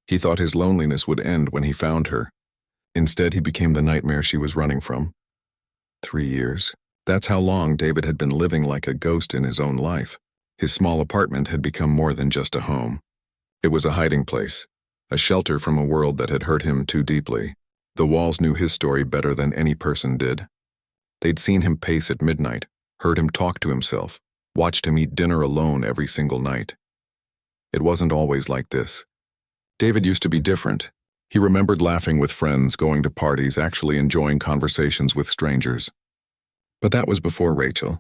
He thought his loneliness would end when he found her. Instead, he became the nightmare she was running from. 3 years. That's how long David had been living like a ghost in his own life. His small apartment had become more than just a home. It was a hiding place, a shelter from a world that had hurt him too deeply. The walls knew his story better than any person did. They'd seen him pace at midnight, heard him talk to himself, watched him eat dinner alone every single night. It wasn't always like this. David used to be different. He remembered laughing with friends, going to parties, actually enjoying conversations with strangers. But that was before Rachel,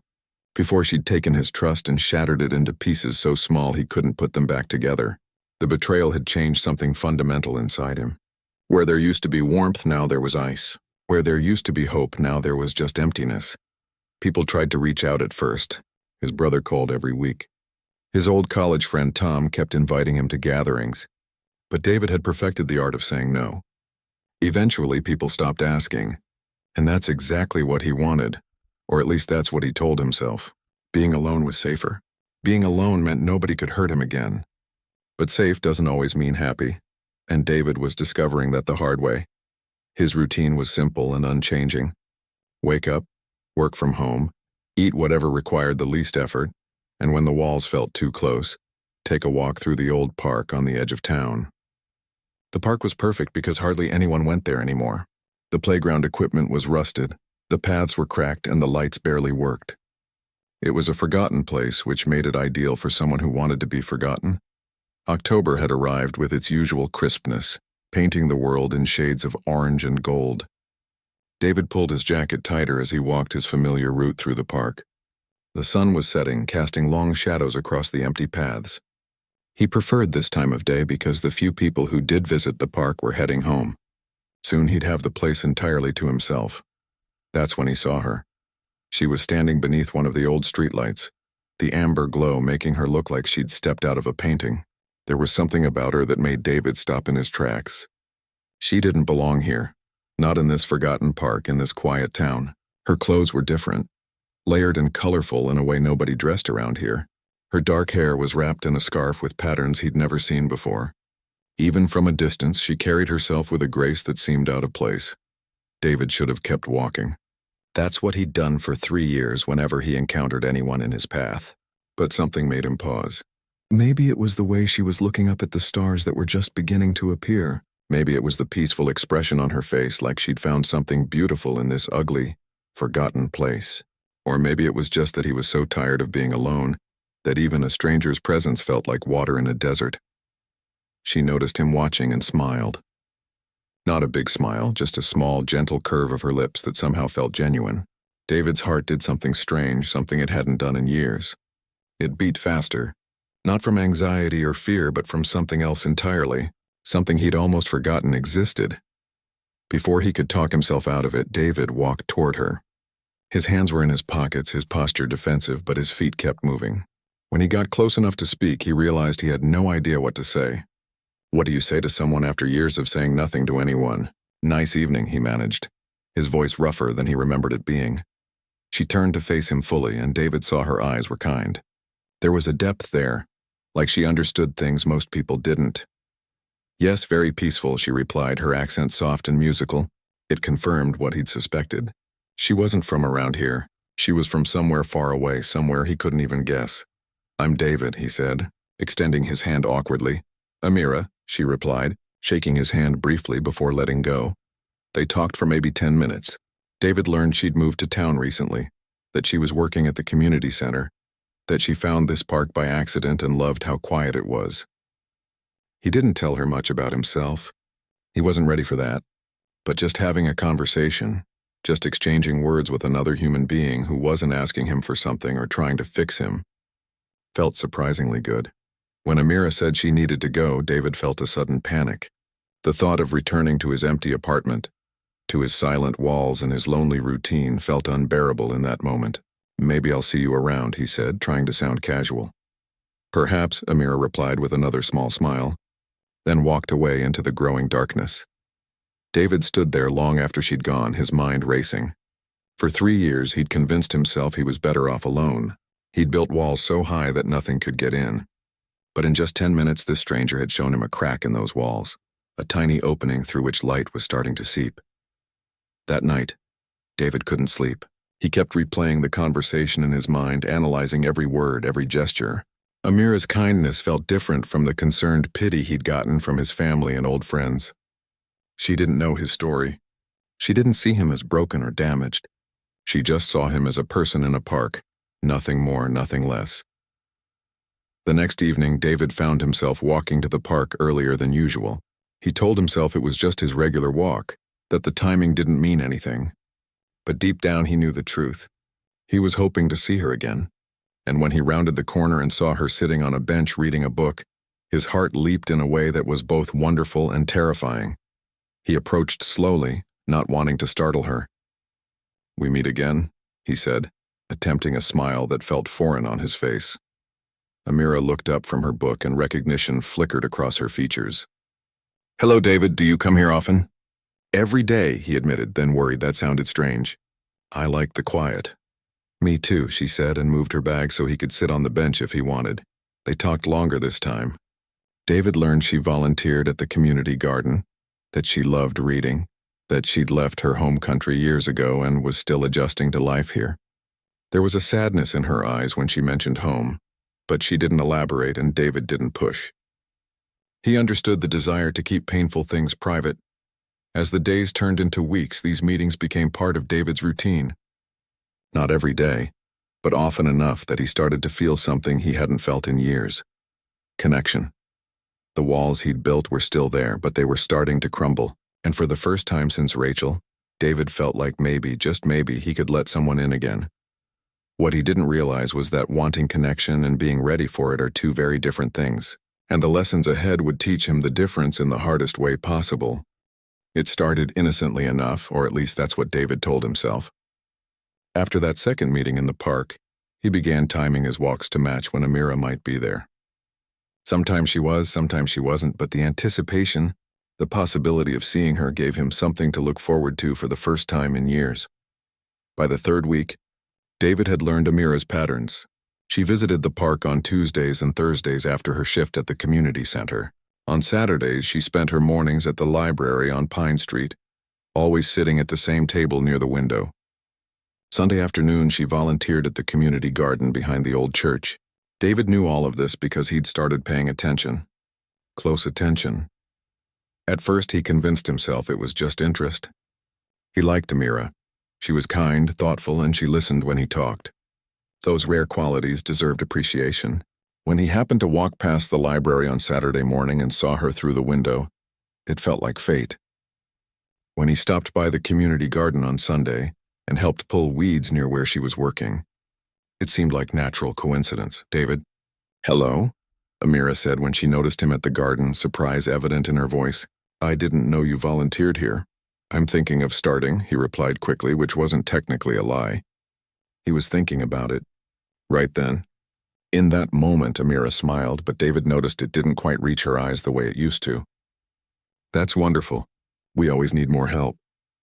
before she'd taken his trust and shattered it into pieces so small he couldn't put them back together. The betrayal had changed something fundamental inside him. Where there used to be warmth, now there was ice. Where there used to be hope, now there was just emptiness. People tried to reach out at first. His brother called every week. His old college friend Tom kept inviting him to gatherings. But David had perfected the art of saying no. Eventually, people stopped asking. And that's exactly what he wanted. Or at least that's what he told himself. Being alone was safer. Being alone meant nobody could hurt him again. But safe doesn't always mean happy. And David was discovering that the hard way. His routine was simple and unchanging. Wake up, work from home, eat whatever required the least effort, and when the walls felt too close, take a walk through the old park on the edge of town. The park was perfect because hardly anyone went there anymore. The playground equipment was rusted, the paths were cracked, and the lights barely worked. It was a forgotten place, which made it ideal for someone who wanted to be forgotten. October had arrived with its usual crispness, painting the world in shades of orange and gold. David pulled his jacket tighter as he walked his familiar route through the park. The sun was setting, casting long shadows across the empty paths. He preferred this time of day because the few people who did visit the park were heading home. Soon he'd have the place entirely to himself. That's when he saw her. She was standing beneath one of the old streetlights, the amber glow making her look like she'd stepped out of a painting. There was something about her that made David stop in his tracks. She didn't belong here, not in this forgotten park, in this quiet town. Her clothes were different, layered and colorful in a way nobody dressed around here. Her dark hair was wrapped in a scarf with patterns he'd never seen before. Even from a distance, she carried herself with a grace that seemed out of place. David should have kept walking. That's what he'd done for 3 years whenever he encountered anyone in his path. But something made him pause. Maybe it was the way she was looking up at the stars that were just beginning to appear. Maybe it was the peaceful expression on her face, like she'd found something beautiful in this ugly, forgotten place. Or maybe it was just that he was so tired of being alone that even a stranger's presence felt like water in a desert. She noticed him watching and smiled. Not a big smile, just a small, gentle curve of her lips that somehow felt genuine. David's heart did something strange, something it hadn't done in years. It beat faster. Not from anxiety or fear, but from something else entirely, something he'd almost forgotten existed. Before he could talk himself out of it, David walked toward her. His hands were in his pockets, his posture defensive, but his feet kept moving. When he got close enough to speak, he realized he had no idea what to say. What do you say to someone after years of saying nothing to anyone? Nice evening, he managed, his voice rougher than he remembered it being. She turned to face him fully, and David saw her eyes were kind. There was a depth there, like she understood things most people didn't. Yes, very peaceful, she replied, her accent soft and musical. It confirmed what he'd suspected. She wasn't from around here. She was from somewhere far away, somewhere he couldn't even guess. I'm David, he said, extending his hand awkwardly. Amira, she replied, shaking his hand briefly before letting go. They talked for maybe 10 minutes. David learned she'd moved to town recently, that she was working at the community center, that she found this park by accident and loved how quiet it was. He didn't tell her much about himself. He wasn't ready for that. But just having a conversation, just exchanging words with another human being who wasn't asking him for something or trying to fix him, felt surprisingly good. When Amira said she needed to go, David felt a sudden panic. The thought of returning to his empty apartment, to his silent walls and his lonely routine, felt unbearable in that moment. Maybe I'll see you around, he said, trying to sound casual. Perhaps, Amira replied with another small smile, then walked away into the growing darkness. David stood there long after she'd gone, his mind racing. For 3 years, he'd convinced himself he was better off alone. He'd built walls so high that nothing could get in. But in just 10 minutes, this stranger had shown him a crack in those walls, a tiny opening through which light was starting to seep. That night, David couldn't sleep. He kept replaying the conversation in his mind, analyzing every word, every gesture. Amira's kindness felt different from the concerned pity he'd gotten from his family and old friends. She didn't know his story. She didn't see him as broken or damaged. She just saw him as a person in a park, nothing more, nothing less. The next evening, David found himself walking to the park earlier than usual. He told himself it was just his regular walk, that the timing didn't mean anything. But deep down he knew the truth. He was hoping to see her again. And when he rounded the corner and saw her sitting on a bench reading a book, his heart leaped in a way that was both wonderful and terrifying. He approached slowly, not wanting to startle her. "We meet again," he said, attempting a smile that felt foreign on his face. Amira looked up from her book and recognition flickered across her features. "Hello, David, do you come here often?" "Every day," he admitted, then worried that sounded strange. "I like the quiet." "Me too," she said, and moved her bag so he could sit on the bench if he wanted. They talked longer this time. David learned she volunteered at the community garden, that she loved reading, that she'd left her home country years ago and was still adjusting to life here. There was a sadness in her eyes when she mentioned home, but she didn't elaborate and David didn't push. He understood the desire to keep painful things private. As the days turned into weeks, these meetings became part of David's routine. Not every day, but often enough that he started to feel something he hadn't felt in years. Connection. The walls he'd built were still there, but they were starting to crumble, and for the first time since Rachel, David felt like maybe, just maybe, he could let someone in again. What he didn't realize was that wanting connection and being ready for it are two very different things, and the lessons ahead would teach him the difference in the hardest way possible. It started innocently enough, or at least that's what David told himself. After that second meeting in the park, he began timing his walks to match when Amira might be there. Sometimes she was, sometimes she wasn't, but the anticipation, the possibility of seeing her gave him something to look forward to for the first time in years. By the third week, David had learned Amira's patterns. She visited the park on Tuesdays and Thursdays after her shift at the community center. On Saturdays, she spent her mornings at the library on Pine Street, always sitting at the same table near the window. Sunday afternoon, she volunteered at the community garden behind the old church. David knew all of this because he'd started paying attention. Close attention. At first, he convinced himself it was just interest. He liked Amira. She was kind, thoughtful, and she listened when he talked. Those rare qualities deserved appreciation. When he happened to walk past the library on Saturday morning and saw her through the window, it felt like fate. When he stopped by the community garden on Sunday and helped pull weeds near where she was working, it seemed like natural coincidence. "David?" "Hello?" Amira said when she noticed him at the garden, surprise evident in her voice. "I didn't know you volunteered here." "I'm thinking of starting," he replied quickly, which wasn't technically a lie. He was thinking about it. Right then. In that moment, Amira smiled, but David noticed it didn't quite reach her eyes the way it used to. "That's wonderful. We always need more help."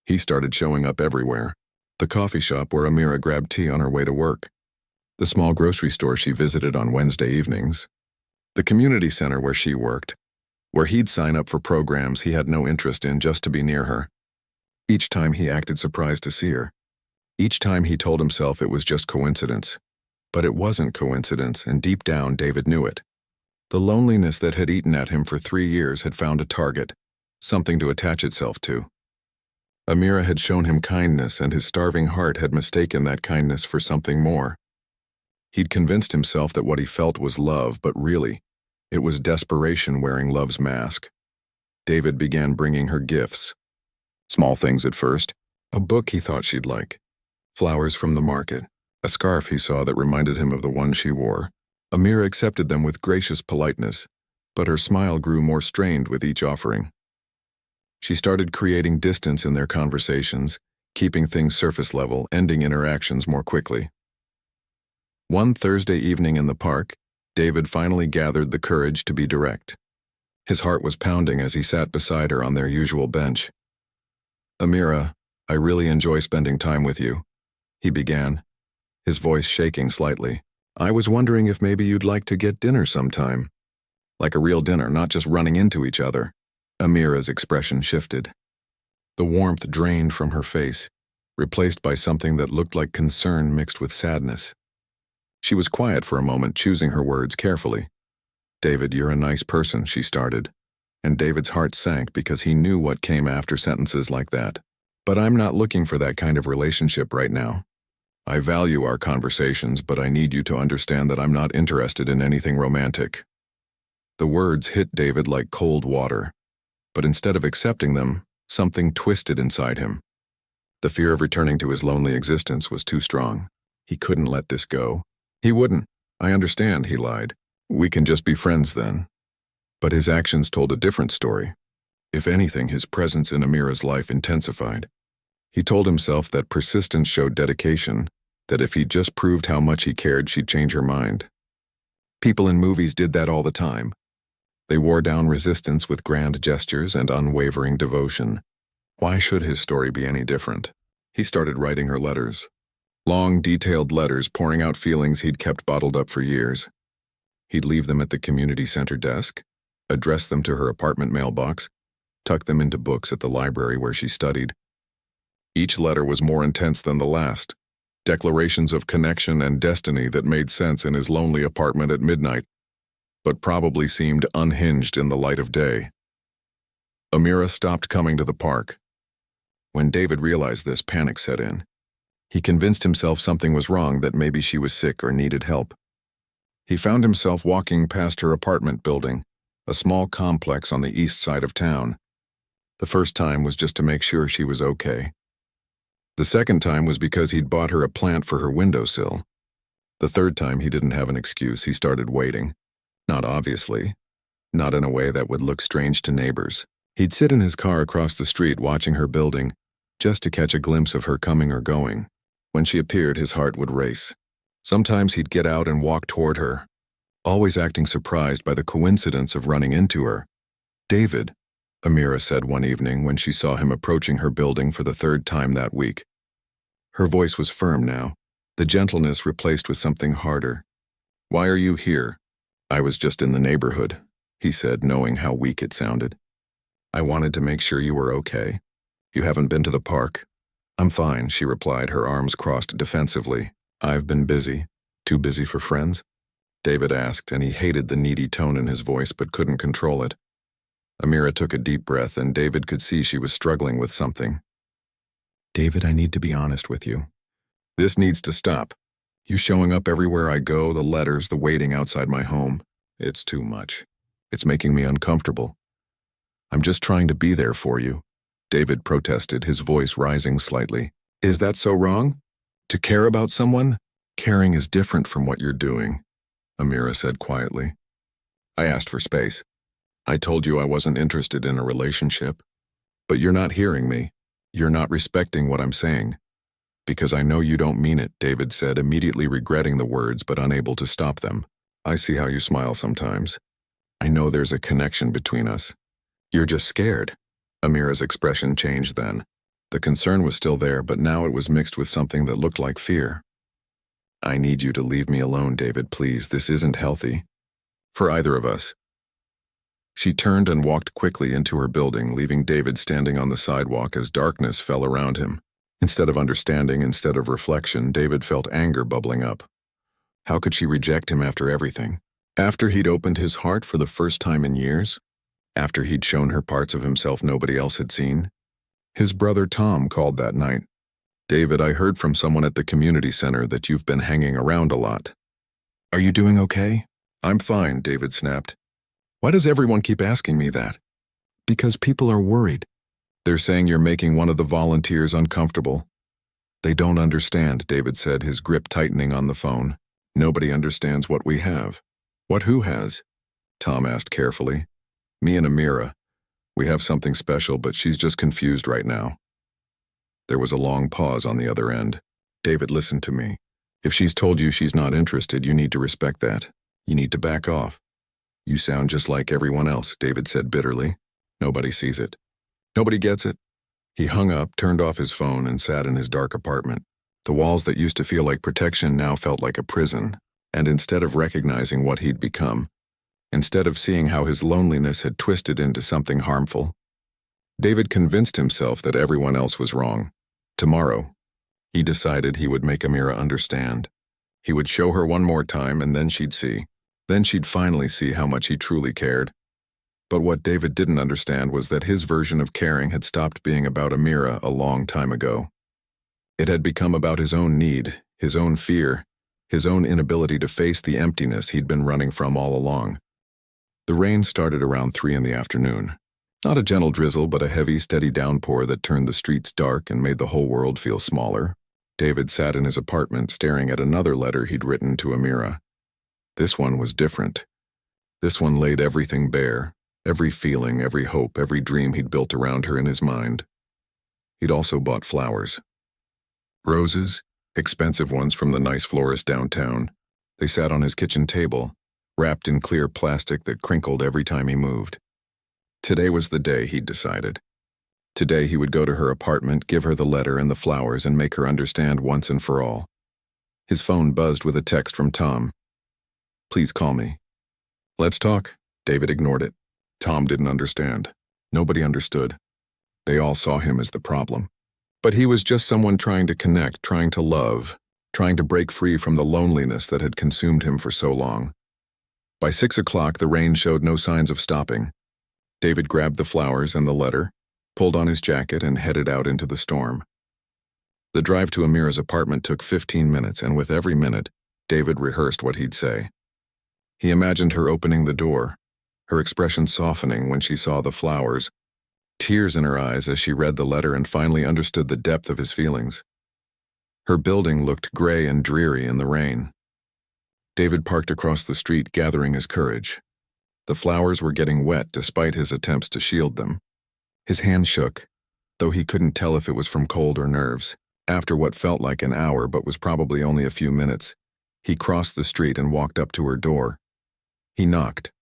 He started showing up everywhere. The coffee shop where Amira grabbed tea on her way to work. The small grocery store she visited on Wednesday evenings. The community center where she worked, where he'd sign up for programs he had no interest in just to be near her. Each time he acted surprised to see her. Each time he told himself it was just coincidence. But it wasn't coincidence, and deep down David knew it. The loneliness that had eaten at him for 3 years had found a target, something to attach itself to. Amira had shown him kindness, and his starving heart had mistaken that kindness for something more. He'd convinced himself that what he felt was love, but really, it was desperation wearing love's mask. David began bringing her gifts. Small things at first. A book he thought she'd like. Flowers from the market. A scarf he saw that reminded him of the one she wore. Amira accepted them with gracious politeness, but her smile grew more strained with each offering. She started creating distance in their conversations, keeping things surface level, ending interactions more quickly. One Thursday evening in the park, David finally gathered the courage to be direct. His heart was pounding as he sat beside her on their usual bench. "Amira, I really enjoy spending time with you," he began, his voice shaking slightly. "I was wondering if maybe you'd like to get dinner sometime." Like a real dinner, not just running into each other. Amira's expression shifted. The warmth drained from her face, replaced by something that looked like concern mixed with sadness. She was quiet for a moment, choosing her words carefully. "David, you're a nice person," she started, and David's heart sank because he knew what came after sentences like that. "But I'm not looking for that kind of relationship right now. I value our conversations, but I need you to understand that I'm not interested in anything romantic." The words hit David like cold water, but instead of accepting them, something twisted inside him. The fear of returning to his lonely existence was too strong. He couldn't let this go. He wouldn't. "I understand," he lied. "We can just be friends then." But his actions told a different story. If anything, his presence in Amira's life intensified. He told himself that persistence showed dedication, that if he just proved how much he cared, she'd change her mind. People in movies did that all the time. They wore down resistance with grand gestures and unwavering devotion. Why should his story be any different? He started writing her letters. Long, detailed letters pouring out feelings he'd kept bottled up for years. He'd leave them at the community center desk, address them to her apartment mailbox, tuck them into books at the library where she studied. Each letter was more intense than the last. Declarations of connection and destiny that made sense in his lonely apartment at midnight, but probably seemed unhinged in the light of day. Amira stopped coming to the park. When David realized this, panic set in. He convinced himself something was wrong, that maybe she was sick or needed help. He found himself walking past her apartment building, a small complex on the east side of town. The first time was just to make sure she was okay. The second time was because he'd bought her a plant for her windowsill. The third time he didn't have an excuse. He started waiting. Not obviously. Not in a way that would look strange to neighbors. He'd sit in his car across the street watching her building, just to catch a glimpse of her coming or going. When she appeared, his heart would race. Sometimes he'd get out and walk toward her, always acting surprised by the coincidence of running into her. "David," Amira said one evening when she saw him approaching her building for the third time that week. Her voice was firm now, the gentleness replaced with something harder. "Why are you here?" "I was just in the neighborhood," he said, knowing how weak it sounded. "I wanted to make sure you were okay. You haven't been to the park?" "I'm fine," she replied, her arms crossed defensively. "I've been busy." "Too busy for friends?" David asked, and he hated the needy tone in his voice but couldn't control it. Amira took a deep breath, and David could see she was struggling with something. "David, I need to be honest with you. This needs to stop. You showing up everywhere I go, the letters, the waiting outside my home. It's too much. It's making me uncomfortable. I'm just trying to be there for you." David protested, his voice rising slightly. "Is that so wrong? To care about someone? Caring is different from what you're doing," Amira said quietly. "I asked for space. I told you I wasn't interested in a relationship. But you're not hearing me. You're not respecting what I'm saying." "Because I know you don't mean it," David said, immediately regretting the words but unable to stop them. "I see how you smile sometimes. I know there's a connection between us. You're just scared." Amira's expression changed then. The concern was still there, but now it was mixed with something that looked like fear. "I need you to leave me alone, David, please. This isn't healthy. For either of us." She turned and walked quickly into her building, leaving David standing on the sidewalk as darkness fell around him. Instead of understanding, instead of reflection, David felt anger bubbling up. How could she reject him after everything? After he'd opened his heart for the first time in years? After he'd shown her parts of himself nobody else had seen? His brother Tom called that night. "David, I heard from someone at the community center that you've been hanging around a lot. Are you doing okay?" "I'm fine," David snapped. "Why does everyone keep asking me that?" "Because people are worried. They're saying you're making one of the volunteers uncomfortable." "They don't understand," David said, his grip tightening on the phone. "Nobody understands what we have." "What who has?" Tom asked carefully. "Me and Amira. We have something special, but she's just confused right now." There was a long pause on the other end. "David, listen to me. If she's told you she's not interested, you need to respect that. You need to back off." "You sound just like everyone else," David said bitterly. "Nobody sees it. Nobody gets it." He hung up, turned off his phone, and sat in his dark apartment. The walls that used to feel like protection now felt like a prison, and instead of recognizing what he'd become, instead of seeing how his loneliness had twisted into something harmful. David convinced himself that everyone else was wrong. Tomorrow, he decided he would make Amira understand. He would show her one more time and then she'd see. Then she'd finally see how much he truly cared. But what David didn't understand was that his version of caring had stopped being about Amira a long time ago. It had become about his own need, his own fear, his own inability to face the emptiness he'd been running from all along. The rain started around 3 in the afternoon. Not a gentle drizzle, but a heavy, steady downpour that turned the streets dark and made the whole world feel smaller. David sat in his apartment staring at another letter he'd written to Amira. This one was different. This one laid everything bare, every feeling, every hope, every dream he'd built around her in his mind. He'd also bought flowers. Roses, expensive ones from the nice florist downtown. They sat on his kitchen table, wrapped in clear plastic that crinkled every time he moved. Today was the day, he'd decided. Today he would go to her apartment, give her the letter and the flowers, and make her understand once and for all. His phone buzzed with a text from Tom. "Please call me." "Let's talk." David ignored it. Tom didn't understand. Nobody understood. They all saw him as the problem. But he was just someone trying to connect, trying to love, trying to break free from the loneliness that had consumed him for so long. By 6 o'clock, the rain showed no signs of stopping. David grabbed the flowers and the letter, pulled on his jacket, and headed out into the storm. The drive to Amira's apartment took 15 minutes, and with every minute, David rehearsed what he'd say. He imagined her opening the door, her expression softening when she saw the flowers, tears in her eyes as she read the letter and finally understood the depth of his feelings. Her building looked gray and dreary in the rain. David parked across the street, gathering his courage. The flowers were getting wet despite his attempts to shield them. His hand shook, though he couldn't tell if it was from cold or nerves. After what felt like an hour but was probably only a few minutes, he crossed the street and walked up to her door. He knocked.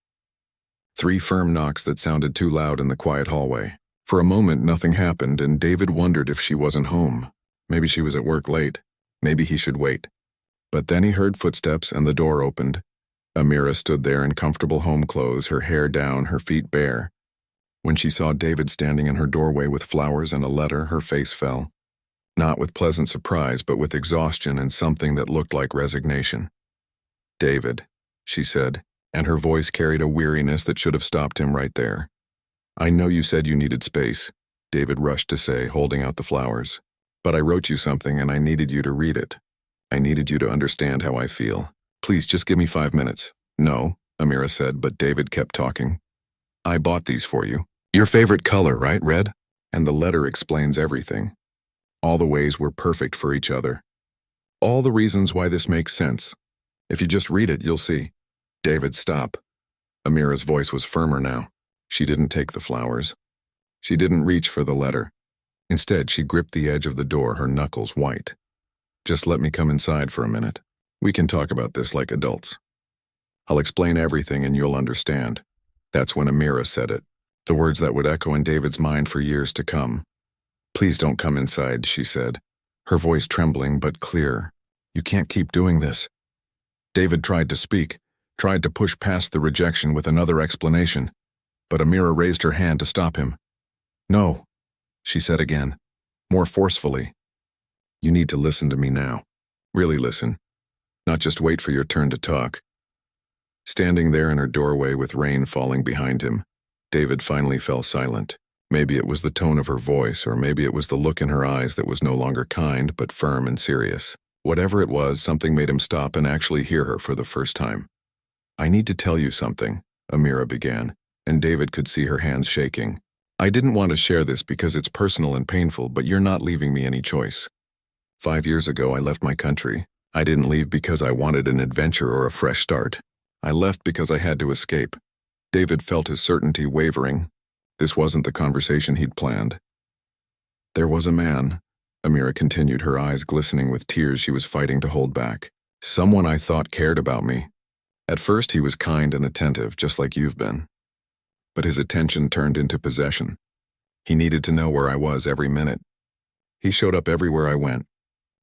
3 firm knocks that sounded too loud in the quiet hallway. For a moment, nothing happened, and David wondered if she wasn't home. Maybe she was at work late. Maybe he should wait. But then he heard footsteps and the door opened. Amira stood there in comfortable home clothes, her hair down, her feet bare. When she saw David standing in her doorway with flowers and a letter, her face fell. Not with pleasant surprise, but with exhaustion and something that looked like resignation. "David," she said, and her voice carried a weariness that should have stopped him right there. "I know you said you needed space," David rushed to say, holding out the flowers. "But I wrote you something and I needed you to read it. I needed you to understand how I feel. Please just give me 5 minutes." "No," Amira said, but David kept talking. "I bought these for you. Your favorite color, right? Red? And the letter explains everything. All the ways we're perfect for each other. All the reasons why this makes sense. If you just read it, you'll see." "David, stop." Amira's voice was firmer now. She didn't take the flowers. She didn't reach for the letter. Instead, she gripped the edge of the door, her knuckles white. "Just let me come inside for a minute. We can talk about this like adults. I'll explain everything and you'll understand." That's when Amira said it, the words that would echo in David's mind for years to come. "Please don't come inside," she said, her voice trembling but clear. "You can't keep doing this." David tried to speak, tried to push past the rejection with another explanation, but Amira raised her hand to stop him. "No," she said again, more forcefully. "You need to listen to me now. Really listen. Not just wait for your turn to talk." Standing there in her doorway with rain falling behind him, David finally fell silent. Maybe it was the tone of her voice, or maybe it was the look in her eyes that was no longer kind but firm and serious. Whatever it was, something made him stop and actually hear her for the first time. "I need to tell you something," Amira began, and David could see her hands shaking. "I didn't want to share this because it's personal and painful, but you're not leaving me any choice. 5 years ago, I left my country. I didn't leave because I wanted an adventure or a fresh start. I left because I had to escape." David felt his certainty wavering. This wasn't the conversation he'd planned. "There was a man," Amira continued, her eyes glistening with tears she was fighting to hold back. "Someone I thought cared about me. At first he was kind and attentive, just like you've been. But his attention turned into possession. He needed to know where I was every minute. He showed up everywhere I went.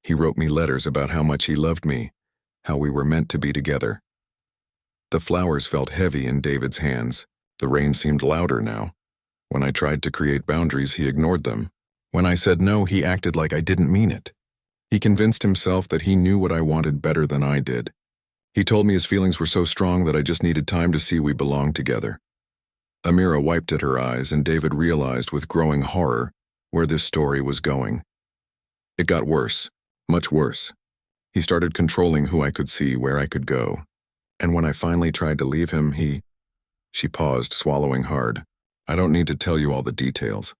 He wrote me letters about how much he loved me, how we were meant to be together. The flowers felt heavy in David's hands. The rain seemed louder now. When I tried to create boundaries, he ignored them. When I said no, he acted like I didn't mean it. He convinced himself that he knew what I wanted better than I did. He told me his feelings were so strong that I just needed time to see we belonged together. Amira wiped at her eyes, and David realized with growing horror where this story was going. It got worse, much worse. He started controlling who I could see, where I could go. And when I finally tried to leave him, She paused, swallowing hard. I don't need to tell you all the details.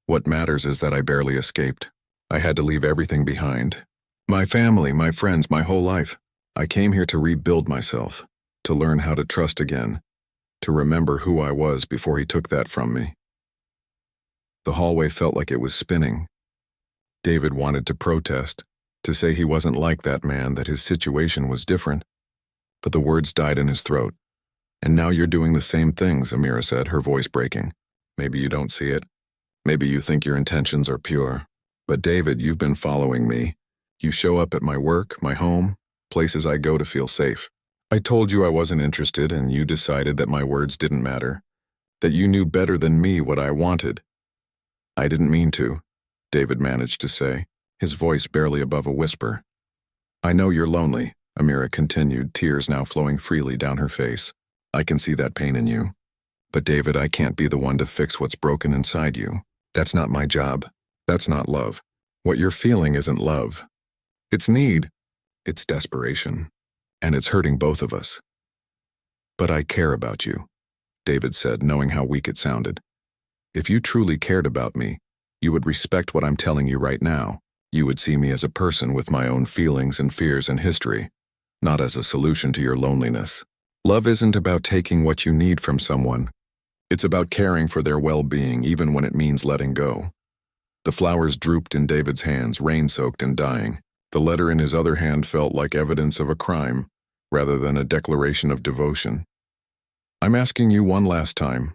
What matters is that I barely escaped. I had to leave everything behind. My family, my friends, my whole life. I came here to rebuild myself, to learn how to trust again, to remember who I was before he took that from me. The hallway felt like it was spinning. David wanted to protest, to say he wasn't like that man, that his situation was different. But the words died in his throat. And now you're doing the same things, Amira said, her voice breaking. Maybe you don't see it. Maybe you think your intentions are pure. But David, you've been following me. You show up at my work, my home, places I go to feel safe. I told you I wasn't interested, and you decided that my words didn't matter, that you knew better than me what I wanted. I didn't mean to, David managed to say, his voice barely above a whisper. I know you're lonely, Amira continued, tears now flowing freely down her face. I can see that pain in you. But David, I can't be the one to fix what's broken inside you. That's not my job. That's not love. What you're feeling isn't love. It's need. It's desperation. And it's hurting both of us. But I care about you, David said, knowing how weak it sounded. If you truly cared about me, you would respect what I'm telling you right now. You would see me as a person with my own feelings and fears and history, not as a solution to your loneliness. Love isn't about taking what you need from someone. It's about caring for their well-being, even when it means letting go. The flowers drooped in David's hands, rain-soaked and dying. The letter in his other hand felt like evidence of a crime, rather than a declaration of devotion. I'm asking you one last time,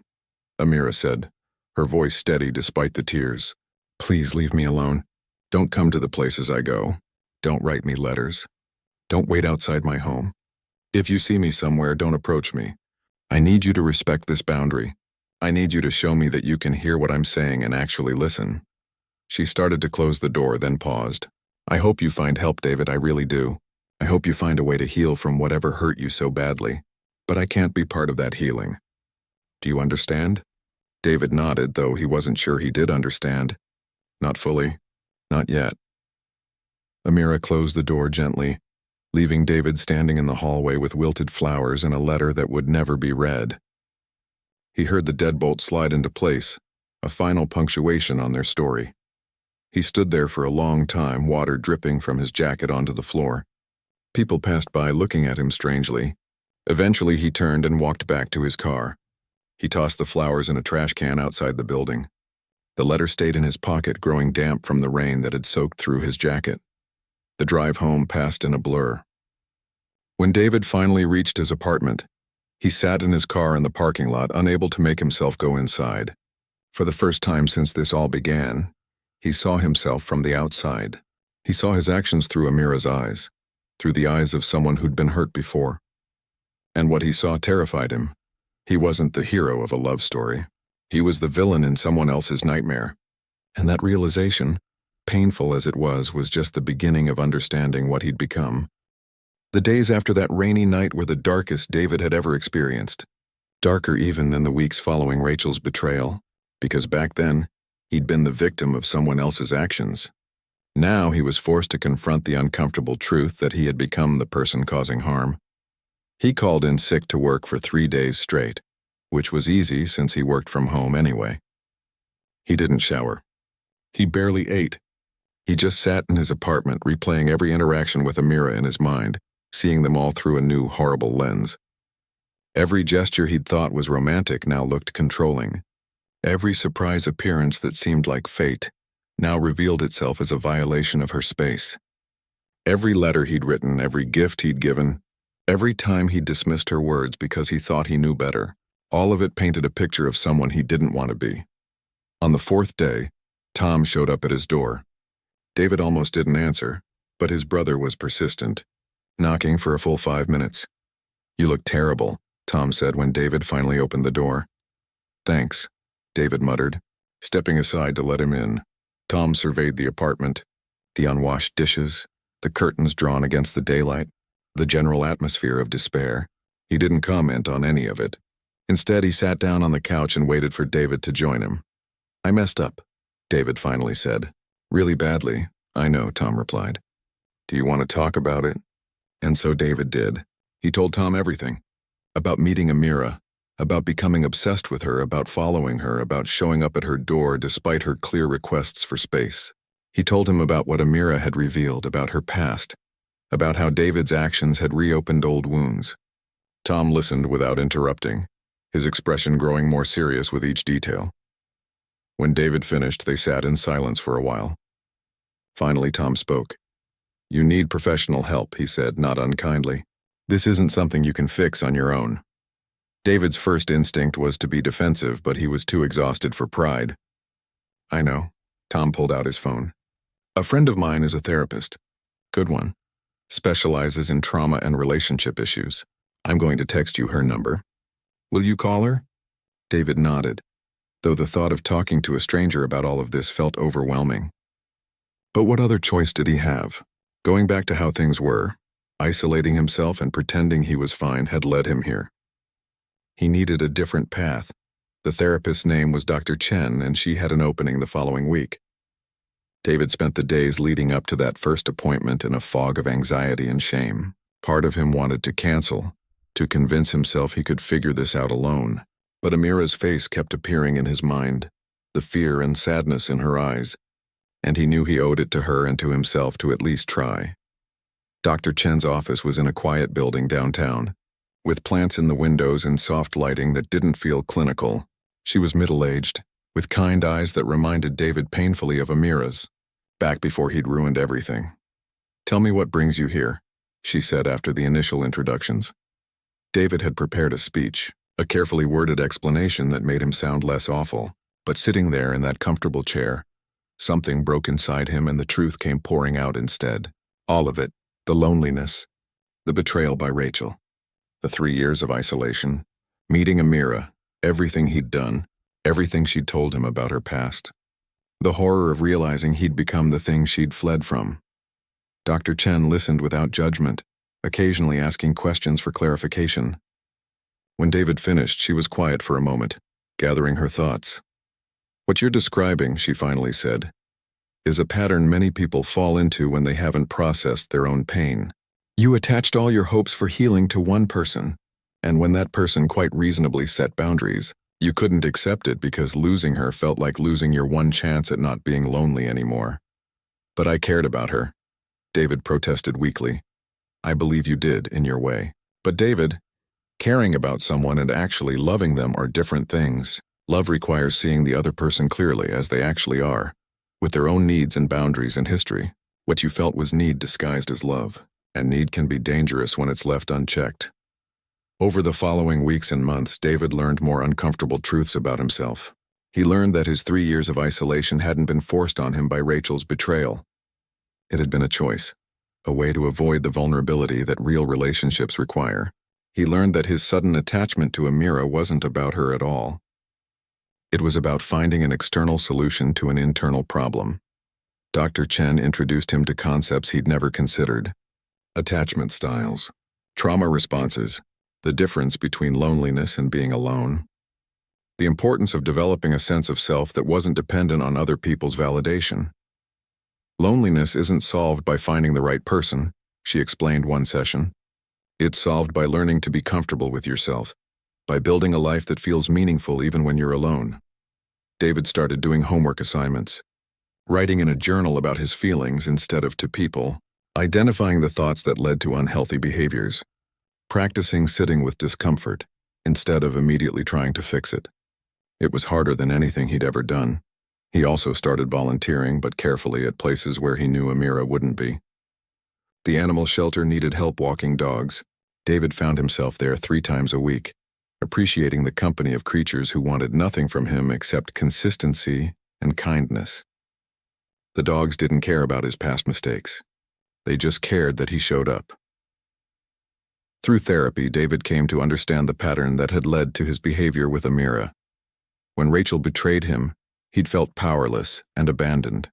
Amira said, her voice steady despite the tears. Please leave me alone. Don't come to the places I go. Don't write me letters. Don't wait outside my home. If you see me somewhere, don't approach me. I need you to respect this boundary. I need you to show me that you can hear what I'm saying and actually listen. She started to close the door, then paused. I hope you find help, David, I really do. I hope you find a way to heal from whatever hurt you so badly. But I can't be part of that healing. Do you understand? David nodded, though he wasn't sure he did understand. Not fully. Not yet. Amira closed the door gently, leaving David standing in the hallway with wilted flowers and a letter that would never be read. He heard the deadbolt slide into place, a final punctuation on their story. He stood there for a long time, water dripping from his jacket onto the floor. People passed by looking at him strangely. Eventually he turned and walked back to his car. He tossed the flowers in a trash can outside the building. The letter stayed in his pocket, growing damp from the rain that had soaked through his jacket. The drive home passed in a blur. When David finally reached his apartment, he sat in his car in the parking lot, unable to make himself go inside. For the first time since this all began, he saw himself from the outside. He saw his actions through Amira's eyes, through the eyes of someone who'd been hurt before. And what he saw terrified him. He wasn't the hero of a love story. He was the villain in someone else's nightmare. And that realization, painful as it was just the beginning of understanding what he'd become. The days after that rainy night were the darkest David had ever experienced. Darker even than the weeks following Rachel's betrayal, because back then, he'd been the victim of someone else's actions. Now he was forced to confront the uncomfortable truth that he had become the person causing harm. He called in sick to work for 3 days straight, which was easy since he worked from home anyway. He didn't shower. He barely ate. He just sat in his apartment, replaying every interaction with Amira in his mind, seeing them all through a new, horrible lens. Every gesture he'd thought was romantic now looked controlling. Every surprise appearance that seemed like fate now revealed itself as a violation of her space. Every letter he'd written, every gift he'd given, every time he'd dismissed her words because he thought he knew better, all of it painted a picture of someone he didn't want to be. On the 4th day, Tom showed up at his door. David almost didn't answer, but his brother was persistent, knocking for a full 5 minutes. "You look terrible," Tom said when David finally opened the door. "Thanks," David muttered, stepping aside to let him in. Tom surveyed the apartment, the unwashed dishes, the curtains drawn against the daylight, the general atmosphere of despair. He didn't comment on any of it. Instead, he sat down on the couch and waited for David to join him. "I messed up," David finally said. "Really badly, I know," Tom replied. "Do you want to talk about it?" And so David did. He told Tom everything. About meeting Amira, about becoming obsessed with her, about following her, about showing up at her door despite her clear requests for space. He told him about what Amira had revealed, about her past, about how David's actions had reopened old wounds. Tom listened without interrupting, his expression growing more serious with each detail. When David finished, they sat in silence for a while. Finally, Tom spoke. "You need professional help," he said, not unkindly. "This isn't something you can fix on your own." David's first instinct was to be defensive, but he was too exhausted for pride. "I know." Tom pulled out his phone. "A friend of mine is a therapist. Good one. Specializes in trauma and relationship issues. I'm going to text you her number. Will you call her?" David nodded, though the thought of talking to a stranger about all of this felt overwhelming. But what other choice did he have? Going back to how things were, isolating himself and pretending he was fine had led him here. He needed a different path. The therapist's name was Dr. Chen, and she had an opening the following week. David spent the days leading up to that first appointment in a fog of anxiety and shame. Part of him wanted to cancel, to convince himself he could figure this out alone. But Amira's face kept appearing in his mind, the fear and sadness in her eyes, and he knew he owed it to her and to himself to at least try. Dr. Chen's office was in a quiet building downtown, with plants in the windows and soft lighting that didn't feel clinical. She was middle-aged, with kind eyes that reminded David painfully of Amira's, back before he'd ruined everything. "Tell me what brings you here," she said after the initial introductions. David had prepared a speech, a carefully worded explanation that made him sound less awful, but sitting there in that comfortable chair, something broke inside him and the truth came pouring out instead. All of it, the loneliness, the betrayal by Rachel, the 3 years of isolation, meeting Amira, everything he'd done, everything she'd told him about her past. The horror of realizing he'd become the thing she'd fled from. Dr. Chen listened without judgment, occasionally asking questions for clarification. When David finished, she was quiet for a moment, gathering her thoughts. "What you're describing," she finally said, "is a pattern many people fall into when they haven't processed their own pain. You attached all your hopes for healing to one person, and when that person quite reasonably set boundaries, you couldn't accept it because losing her felt like losing your one chance at not being lonely anymore." "But I cared about her," David protested weakly. "I believe you did, in your way. But David, caring about someone and actually loving them are different things. Love requires seeing the other person clearly as they actually are, with their own needs and boundaries and history. What you felt was need disguised as love, and need can be dangerous when it's left unchecked." Over the following weeks and months, David learned more uncomfortable truths about himself. He learned that his 3 years of isolation hadn't been forced on him by Rachel's betrayal. It had been a choice, a way to avoid the vulnerability that real relationships require. He learned that his sudden attachment to Amira wasn't about her at all. It was about finding an external solution to an internal problem. Dr. Chen introduced him to concepts he'd never considered. Attachment styles, trauma responses, the difference between loneliness and being alone. The importance of developing a sense of self that wasn't dependent on other people's validation. Loneliness isn't solved by finding the right person, she explained one session. It's solved by learning to be comfortable with yourself, by building a life that feels meaningful even when you're alone. David started doing homework assignments, writing in a journal about his feelings instead of to people, identifying the thoughts that led to unhealthy behaviors, practicing sitting with discomfort instead of immediately trying to fix it. It was harder than anything he'd ever done. He also started volunteering, but carefully at places where he knew Amira wouldn't be. The animal shelter needed help walking dogs. David found himself there 3 times a week, appreciating the company of creatures who wanted nothing from him except consistency and kindness. The dogs didn't care about his past mistakes. They just cared that he showed up. Through therapy, David came to understand the pattern that had led to his behavior with Amira. When Rachel betrayed him, he'd felt powerless and abandoned.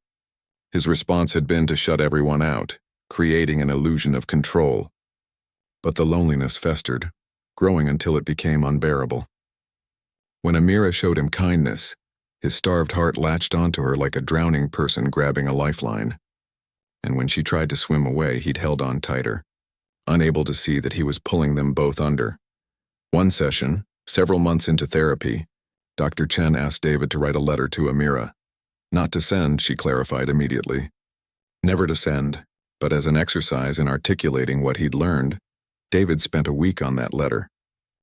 His response had been to shut everyone out, creating an illusion of control. But the loneliness festered, growing until it became unbearable. When Amira showed him kindness, his starved heart latched onto her like a drowning person grabbing a lifeline. And when she tried to swim away, he'd held on tighter, unable to see that he was pulling them both under. One session, several months into therapy, Dr. Chen asked David to write a letter to Amira. Not to send, she clarified immediately. Never to send, but as an exercise in articulating what he'd learned, David spent a week on that letter.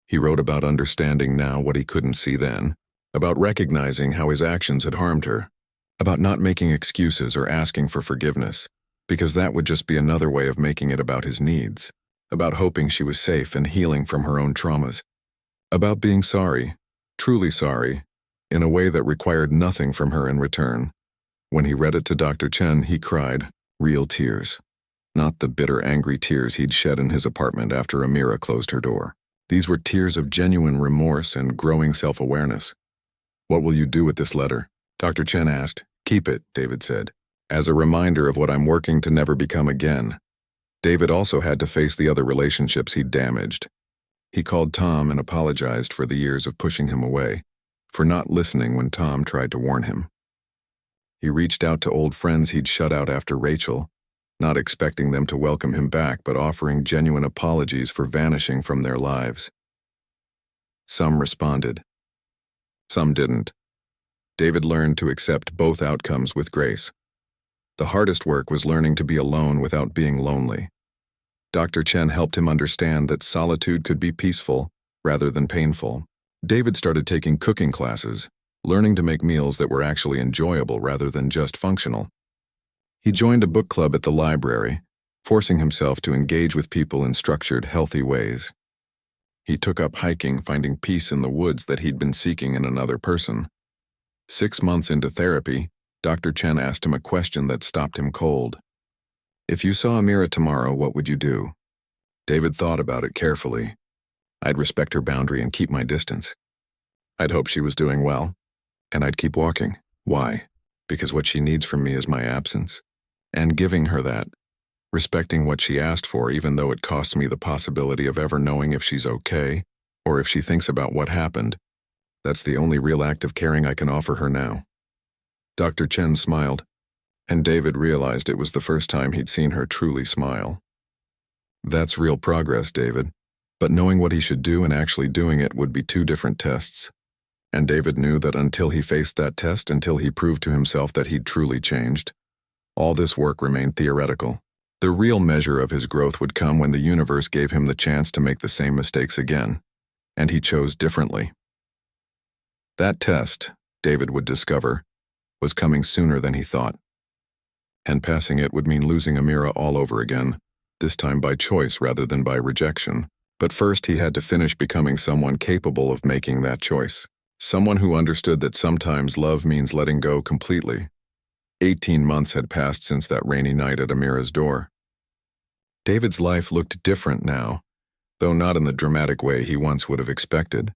He wrote about understanding now what he couldn't see then, about recognizing how his actions had harmed her, about not making excuses or asking for forgiveness, because that would just be another way of making it about his needs, about hoping she was safe and healing from her own traumas, about being sorry, truly sorry, in a way that required nothing from her in return. When he read it to Dr. Chen, he cried, real tears, not the bitter, angry tears he'd shed in his apartment after Amira closed her door. These were tears of genuine remorse and growing self-awareness. What will you do with this letter? Dr. Chen asked. Keep it, David said, as a reminder of what I'm working to never become again. David also had to face the other relationships he'd damaged. He called Tom and apologized for the years of pushing him away, for not listening when Tom tried to warn him. He reached out to old friends he'd shut out after Rachel, not expecting them to welcome him back but offering genuine apologies for vanishing from their lives. Some responded. Some didn't. David learned to accept both outcomes with grace. The hardest work was learning to be alone without being lonely. Dr. Chen helped him understand that solitude could be peaceful rather than painful. David started taking cooking classes, learning to make meals that were actually enjoyable rather than just functional. He joined a book club at the library, forcing himself to engage with people in structured, healthy ways. He took up hiking, finding peace in the woods that he'd been seeking in another person. 6 months into therapy, Dr. Chen asked him a question that stopped him cold. If you saw Amira tomorrow, what would you do? David thought about it carefully. I'd respect her boundary and keep my distance. I'd hope she was doing well, and I'd keep walking. Why? Because what she needs from me is my absence. And giving her that, respecting what she asked for even though it costs me the possibility of ever knowing if she's okay, or if she thinks about what happened, that's the only real act of caring I can offer her now. Dr. Chen smiled, and David realized it was the first time he'd seen her truly smile. That's real progress, David, but knowing what he should do and actually doing it would be two different tests. And David knew that until he faced that test, until he proved to himself that he'd truly changed, all this work remained theoretical. The real measure of his growth would come when the universe gave him the chance to make the same mistakes again, and he chose differently. That test, David would discover, was coming sooner than he thought. And passing it would mean losing Amira all over again, this time by choice rather than by rejection. But first he had to finish becoming someone capable of making that choice. Someone who understood that sometimes love means letting go completely. 18 months had passed since that rainy night at Amira's door. David's life looked different now, though not in the dramatic way he once would have expected.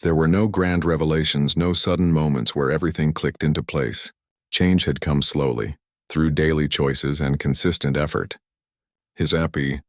There were no grand revelations, no sudden moments where everything clicked into place. Change had come slowly, through daily choices and consistent effort. His happy,